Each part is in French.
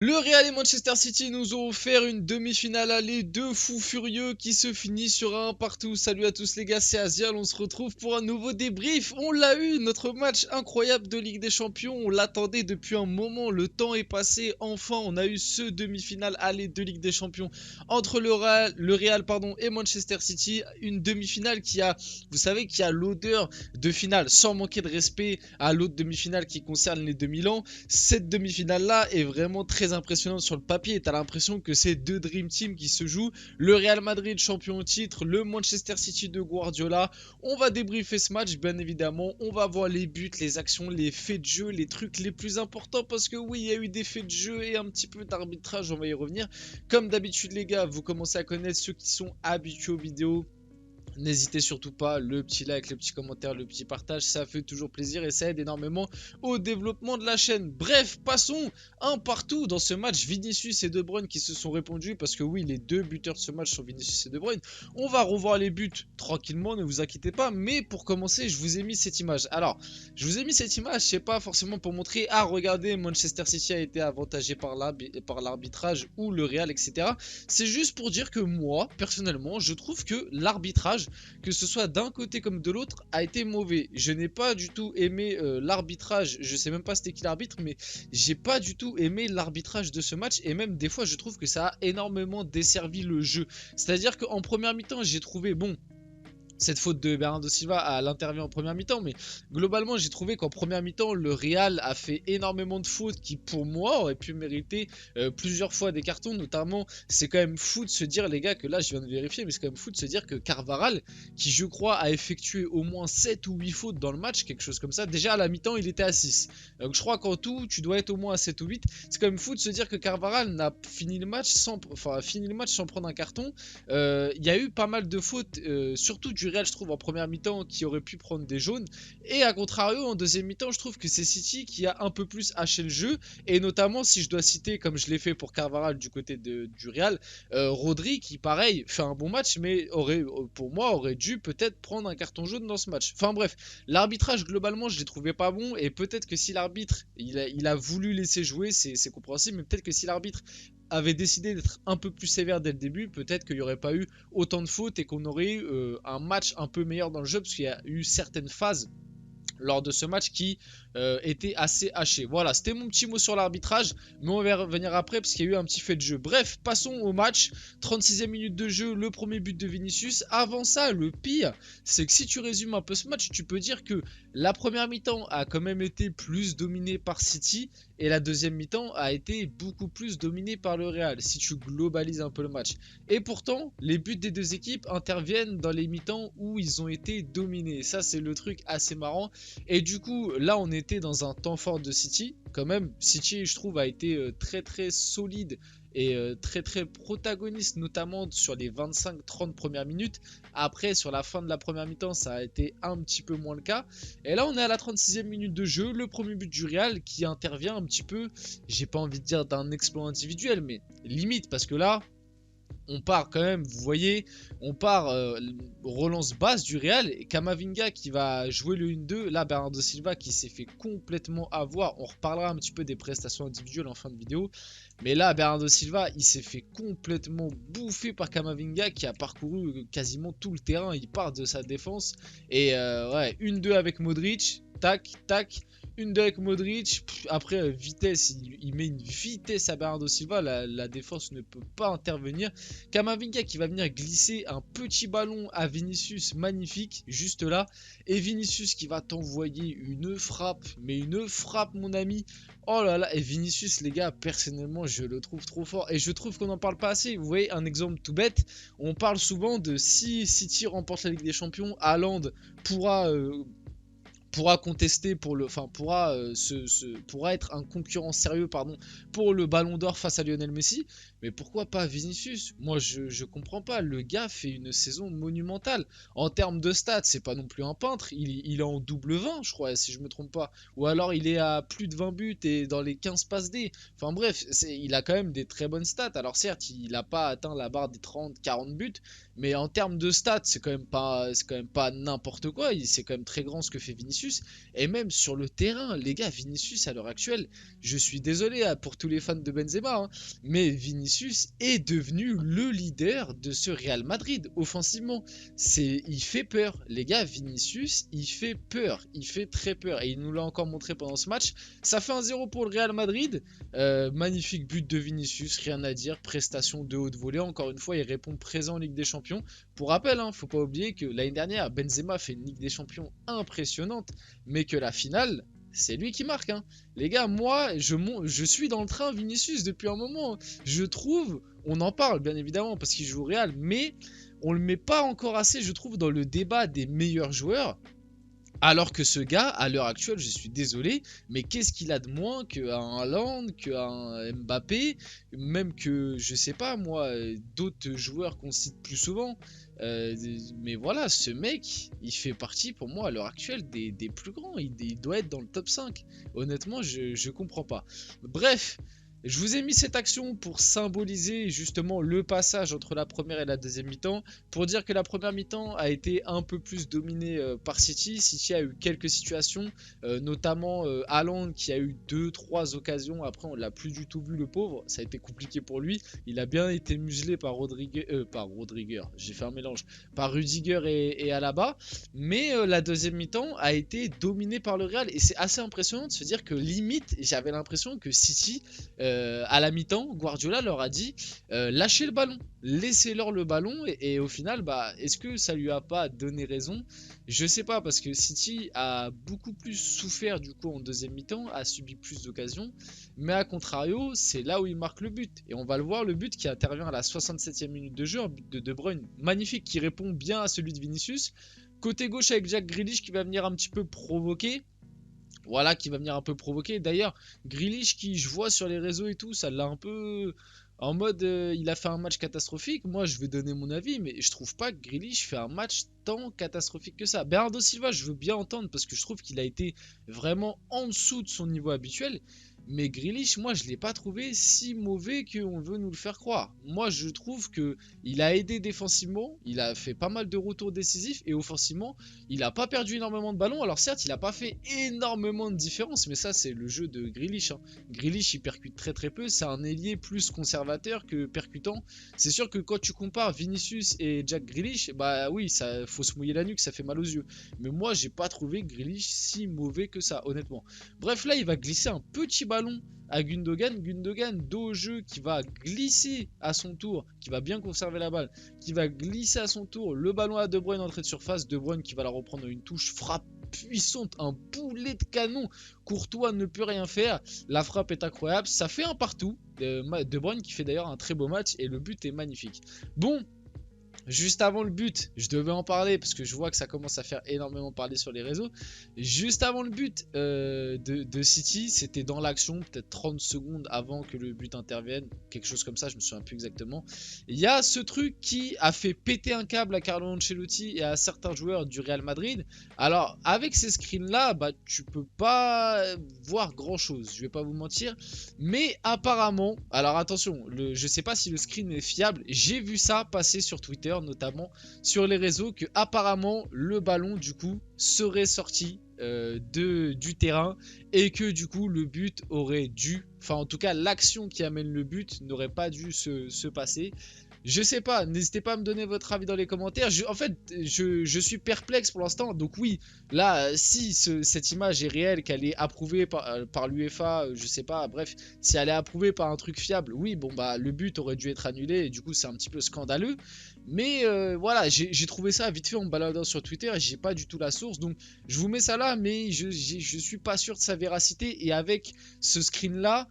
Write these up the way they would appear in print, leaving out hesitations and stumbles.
Le Real et Manchester City nous ont offert une demi-finale aller de fous furieux qui se finit sur un partout. Salut à tous les gars, c'est Aziel, on se retrouve pour un nouveau débrief. On l'a eu, notre match incroyable de Ligue des Champions, on l'attendait depuis un moment, le temps est passé, enfin on a eu ce demi-finale aller de Ligue des Champions entre le Real et Manchester City. Une demi-finale qui a, vous savez, qui a l'odeur de finale, sans manquer de respect à l'autre demi-finale qui concerne les 2000 ans. Cette demi-finale là est vraiment très impressionnante sur le papier. T'as l'impression que c'est deux Dream Team qui se jouent. Le Real Madrid champion au titre, le Manchester City de Guardiola. On va débriefer ce match bien évidemment. On va voir les buts, les actions, les faits de jeu, les trucs les plus importants. Parce que oui, il y a eu des faits de jeu et un petit peu d'arbitrage, on va y revenir. Comme d'habitude les gars, vous commencez à connaître ceux qui sont habitués aux vidéos. N'hésitez surtout pas, le petit like, le petit commentaire, le petit partage, ça fait toujours plaisir et ça aide énormément au développement de la chaîne. Bref, passons un partout dans ce match. Vinicius et De Bruyne qui se sont répondus parce que oui, les deux buteurs de ce match sont Vinicius et De Bruyne. On va revoir les buts tranquillement, ne vous inquiétez pas. Mais pour commencer, je vous ai mis cette image. Alors, je vous ai mis cette image, c'est pas forcément pour montrer, ah regardez, Manchester City a été avantagé par l'arbitrage ou le Real, etc. C'est juste pour dire que moi, personnellement, je trouve que l'arbitrage, que ce soit d'un côté comme de l'autre, a été mauvais. Je n'ai pas du tout aimé l'arbitrage, je sais même pas c'était qui l'arbitre, mais j'ai pas du tout aimé l'arbitrage de ce match, et même des fois je trouve que ça a énormément desservi le jeu. C'est-à-dire qu'en première mi-temps, j'ai trouvé, bon, cette faute de Bernardo Silva à l'intervient en première mi-temps, mais globalement j'ai trouvé qu'en première mi-temps le Real a fait énormément de fautes qui pour moi auraient pu mériter plusieurs fois des cartons. Notamment, c'est quand même fou de se dire les gars, que là je viens de vérifier, mais c'est quand même fou de se dire que Carvajal, qui je crois a effectué au moins 7 ou 8 fautes dans le match, quelque chose comme ça, déjà à la mi-temps il était à 6, donc je crois qu'en tout tu dois être au moins à 7 ou 8. C'est quand même fou de se dire que Carvajal n'a fini le match sans, fini le match sans prendre un carton. Il y a eu pas mal de fautes, surtout du Real, je trouve, en première mi-temps, qui aurait pu prendre des jaunes. Et à contrario, en deuxième mi-temps, je trouve que c'est City qui a un peu plus haché le jeu. Et notamment, si je dois citer, comme je l'ai fait pour Carvajal du côté du Real, Rodri, qui pareil, fait un bon match, mais pour moi, aurait dû peut-être prendre un carton jaune dans ce match. Enfin bref, l'arbitrage, globalement, je l'ai trouvé pas bon. Et peut-être que si l'arbitre, il a voulu laisser jouer, c'est compréhensible, mais peut-être que si l'arbitre avait décidé d'être un peu plus sévère dès le début, peut-être qu'il n'y aurait pas eu autant de fautes et qu'on aurait eu un match un peu meilleur dans le jeu, parce qu'il y a eu certaines phases lors de ce match qui était assez haché. Voilà, c'était mon petit mot sur l'arbitrage, mais on va revenir après parce qu'il y a eu un petit fait de jeu. Bref, passons au match. 36e minute de jeu, le premier but de Vinicius. Avant ça, le pire, c'est que si tu résumes un peu ce match, tu peux dire que la première mi-temps a quand même été plus dominée par City et la deuxième mi-temps a été beaucoup plus dominée par le Real, si tu globalises un peu le match. Et pourtant, les buts des deux équipes interviennent dans les mi-temps où ils ont été dominés. Ça, c'est le truc assez marrant. Et du coup, là, on était dans un temps fort de City. Quand même, City, je trouve, a été très très solide et très très protagoniste, notamment sur les 25-30 premières minutes. Après, sur la fin de la première mi-temps, ça a été un petit peu moins le cas. Et là, on est à la 36e minute de jeu. Le premier but du Real qui intervient un petit peu, j'ai pas envie de dire d'un exploit individuel, mais limite, parce que là, on part quand même, vous voyez, on part relance basse du Real, et Camavinga qui va jouer le 1-2, là Bernardo Silva qui s'est fait complètement avoir. On reparlera un petit peu des prestations individuelles en fin de vidéo, mais là Bernardo Silva il s'est fait complètement bouffer par Camavinga qui a parcouru quasiment tout le terrain. Il part de sa défense et ouais, 1-2 avec Modric, tac tac, une avec Modric. Après, vitesse, il met une vitesse à Bernardo Silva. La défense ne peut pas intervenir. Camavinga qui va venir glisser un petit ballon à Vinicius, magnifique, juste là. Et Vinicius qui va t'envoyer une frappe, mais une frappe, mon ami. Oh là là, et Vinicius, les gars, personnellement, je le trouve trop fort. Et je trouve qu'on n'en parle pas assez. Vous voyez, un exemple tout bête. On parle souvent de si City remporte la Ligue des Champions, Haaland pourra contester pour le, enfin pourra être un concurrent sérieux pardon pour le Ballon d'Or face à Lionel Messi. Mais pourquoi pas Vinicius? Moi je comprends pas, le gars fait une saison monumentale en termes de stats. C'est pas non plus un peintre, il est en double 20 je crois si je me trompe pas, ou alors il est à plus de 20 buts et dans les 15 passes D. Enfin bref, il a quand même des très bonnes stats. Alors certes il a pas atteint la barre des 30-40 buts, mais en termes de stats, c'est quand même pas n'importe quoi. C'est quand même très grand ce que fait Vinicius. Et même sur le terrain, les gars, Vinicius à l'heure actuelle, je suis désolé pour tous les fans de Benzema, hein, mais Vinicius est devenu le leader de ce Real Madrid offensivement. Il fait peur, les gars. Vinicius, il fait peur, il fait très peur, et il nous l'a encore montré pendant ce match. Ça fait 1-0 pour le Real Madrid. Magnifique but de Vinicius, rien à dire. Prestation de haute volée. Encore une fois, il répond présent en Ligue des Champions. Pour rappel, hein, faut pas oublier que l'année dernière, Benzema fait une Ligue des Champions impressionnante, mais que la finale, c'est lui qui marque, hein. Les gars, moi, je suis dans le train Vinicius depuis un moment, hein. Je trouve, on en parle bien évidemment parce qu'il joue au Real, mais on le met pas encore assez, je trouve, dans le débat des meilleurs joueurs. Alors que ce gars, à l'heure actuelle, je suis désolé, mais qu'est-ce qu'il a de moins qu'un Haaland, qu'un Mbappé, même que, je sais pas moi, d'autres joueurs qu'on cite plus souvent. Euh, mais voilà, ce mec, il fait partie pour moi à l'heure actuelle des plus grands. Il doit être dans le top 5. Honnêtement, je comprends pas. Bref. Je vous ai mis cette action pour symboliser justement le passage entre la première et la deuxième mi-temps, pour dire que la première mi-temps a été un peu plus dominée par City. City a eu quelques situations, notamment Haaland qui a eu 2-3 occasions. Après, on l'a plus du tout vu, le pauvre. Ça a été compliqué pour lui. Il a bien été muselé par Rodriguez, j'ai fait un mélange, par Rudiger et Alaba. Mais la deuxième mi-temps a été dominée par le Real, et c'est assez impressionnant de se dire que limite, j'avais l'impression que City à la mi-temps, Guardiola leur a dit lâchez le ballon, laissez-leur le ballon, et au final, bah, est-ce que ça lui a pas donné raison? Je sais pas, parce que City a beaucoup plus souffert du coup en deuxième mi-temps, a subi plus d'occasions, mais à contrario, c'est là où il marque le but, et on va le voir, le but qui intervient à la 67e minute de jeu, un but de De Bruyne magnifique qui répond bien à celui de Vinicius. Côté gauche avec Jack Grealish qui va venir un petit peu provoquer. Voilà, qui va venir un peu provoquer. D'ailleurs, Grealish qui je vois sur les réseaux et tout, ça l'a un peu en mode il a fait un match catastrophique. Moi, je vais donner mon avis, mais je trouve pas que Grealish fait un match tant catastrophique que ça. Bernardo Silva, je veux bien entendre parce que je trouve qu'il a été vraiment en dessous de son niveau habituel. Mais Grealish, moi, je l'ai pas trouvé si mauvais qu'on veut nous le faire croire. Moi, je trouve que il a aidé défensivement, il a fait pas mal de retours décisifs, et offensivement, il a pas perdu énormément de ballons. Alors certes, il a pas fait énormément de différence, mais ça, c'est le jeu de Grealish, hein. Grealish, il percute très très peu. C'est un ailier plus conservateur que percutant. C'est sûr que quand tu compares Vinicius et Jack Grealish, bah oui, ça faut se mouiller la nuque, ça fait mal aux yeux. Mais moi, j'ai pas trouvé Grealish si mauvais que ça, honnêtement. Bref, là, il va glisser un petit ballon à Gundogan. Gundogan, dos au jeu, qui va glisser à son tour, qui va bien conserver la balle, qui va glisser à son tour le ballon à De Bruyne, entrée de surface. De Bruyne qui va la reprendre une touche, frappe puissante, un boulet de canon. Courtois ne peut rien faire. La frappe est incroyable. Ça fait un partout. De Bruyne qui fait d'ailleurs un très beau match, et le but est magnifique. Bon. Juste avant le but, je devais en parler parce que je vois que ça commence à faire énormément parler sur les réseaux. Juste avant le but de City, c'était dans l'action, peut-être 30 secondes avant que le but intervienne, quelque chose comme ça, je me souviens plus exactement. Il y a ce truc qui a fait péter un câble à Carlo Ancelotti et à certains joueurs du Real Madrid. Alors, avec ces screens-là, bah, tu peux pas voir grand-chose, je vais pas vous mentir. Mais apparemment, alors attention, je sais pas si le screen est fiable, j'ai vu ça passer sur Twitter, notamment sur les réseaux, que apparemment le ballon du coup serait sorti du terrain, et que du coup le but aurait dû, enfin en tout cas l'action qui amène le but n'aurait pas dû se passer. Je sais pas, n'hésitez pas à me donner votre avis dans les commentaires. En fait, je suis perplexe pour l'instant. Donc oui, là, si cette image est réelle, qu'elle est approuvée par l'UEFA, je sais pas, bref, si elle est approuvée par un truc fiable, oui, bon bah le but aurait dû être annulé, et du coup c'est un petit peu scandaleux. Mais voilà, j'ai trouvé ça vite fait en me baladant sur Twitter, et j'ai pas du tout la source. Donc je vous mets ça là, mais je suis pas sûr de sa véracité. Et avec ce screen là,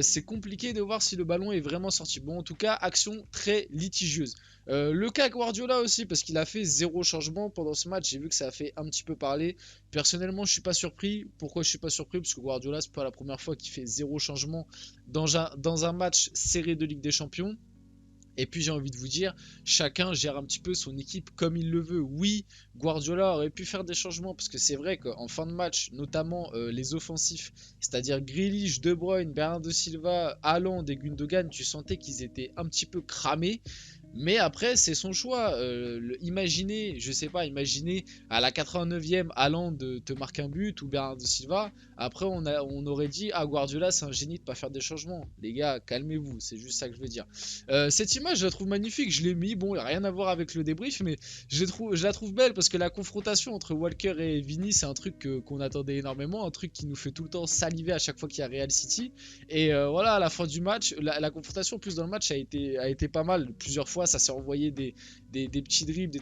c'est compliqué de voir si le ballon est vraiment sorti. Bon, en tout cas, action très litigieuse. Le cas Guardiola aussi, parce qu'il a fait zéro changement pendant ce match. J'ai vu que ça a fait un petit peu parler. Personnellement, je suis pas surpris. Pourquoi je suis pas surpris? Parce que Guardiola, c'est pas la première fois qu'il fait zéro changement dans un match serré de Ligue des Champions. Et puis j'ai envie de vous dire, chacun gère un petit peu son équipe comme il le veut. Oui, Guardiola aurait pu faire des changements, parce que c'est vrai qu'en fin de match, notamment les offensifs, c'est-à-dire Grealish, De Bruyne, Bernardo Silva, Haaland et Gundogan, tu sentais qu'ils étaient un petit peu cramés. Mais après, c'est son choix. Imaginez, je sais pas, imaginez à la 89e, Haaland te marque un but ou Bernardo Silva. Après, on aurait dit, ah, Guardiola, c'est un génie de pas faire des changements. Les gars, calmez-vous, c'est juste ça que je veux dire. Cette image, je la trouve magnifique. Je l'ai mis. Bon, il a rien à voir avec le débrief, mais je la trouve belle parce que la confrontation entre Walker et Vini, c'est un truc qu'on attendait énormément, un truc qui nous fait tout le temps saliver à chaque fois qu'il y a Real City. Et voilà, à la fin du match, la confrontation en plus dans le match a été pas mal. Plusieurs fois, ça s'est envoyé des petits dribbles,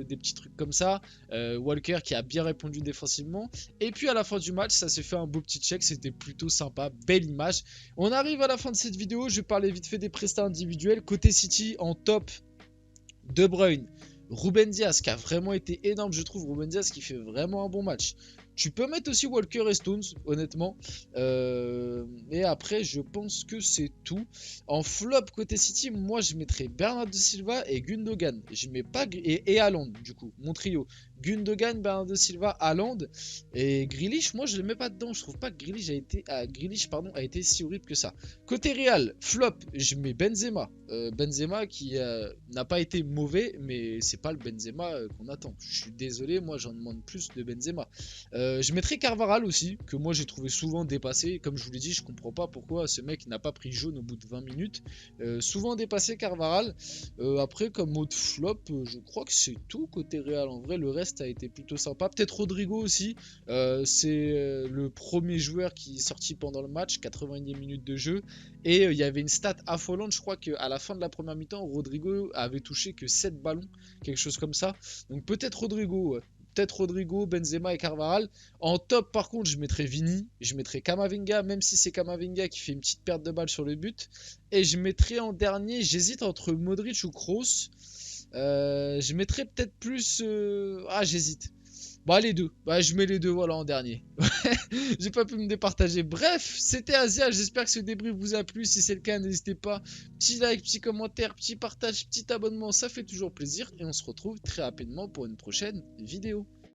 des petits trucs comme ça. Walker qui a bien répondu défensivement. Et puis à la fin du match, ça s'est fait un beau petit check. C'était plutôt sympa, belle image. On arrive à la fin de cette vidéo. Je vais parler vite fait des prestats individuels. Côté City, en top, De Bruyne. Ruben Dias qui a vraiment été énorme, je trouve. Ruben Dias qui fait vraiment un bon match. Tu peux mettre aussi Walker et Stones, honnêtement. Et après, je pense que c'est tout. En flop côté City, moi je mettrais Bernardo Silva et Gundogan. Je mets pas et Haaland, du coup, mon trio. Gundogan, Bernardo Silva, Haaland et Grealish. Moi je le mets pas dedans. Je trouve pas que Grealish a été si horrible que ça. Côté Real, flop, je mets Benzema. Benzema qui n'a pas été mauvais, mais c'est pas le Benzema qu'on attend. Je suis désolé, moi j'en demande plus de Benzema. Je mettrai Carvajal aussi, que moi j'ai trouvé souvent dépassé. Comme je vous l'ai dit, je comprends pas pourquoi ce mec n'a pas pris jaune au bout de 20 minutes. Souvent dépassé Carvajal. Après, comme mot de flop, je crois que c'est tout côté Real. En vrai, le reste a été plutôt sympa. Peut-être Rodrigo aussi. C'est le premier joueur qui est sorti pendant le match, 90 minutes de jeu. Et il y avait une stat affolante. Je crois qu'à la fin de la première mi-temps, Rodrigo avait touché que 7 ballons, quelque chose comme ça. Donc peut-être Rodrigo, ouais. Peut-être Rodrigo, Benzema et Carvajal. En top, par contre, je mettrais Vini. Je mettrais Camavinga, même si c'est Camavinga qui fait une petite perte de balle sur le but. Et je mettrais en dernier, j'hésite entre Modric ou Kroos. Je mettrais peut-être plus... Ah, j'hésite. Bah, les deux. Bah, je mets les deux, voilà, en dernier. J'ai pas pu me départager. Bref, c'était Asia. J'espère que ce débrief vous a plu. Si c'est le cas, n'hésitez pas. Petit like, petit commentaire, petit partage, petit abonnement. Ça fait toujours plaisir. Et on se retrouve très rapidement pour une prochaine vidéo.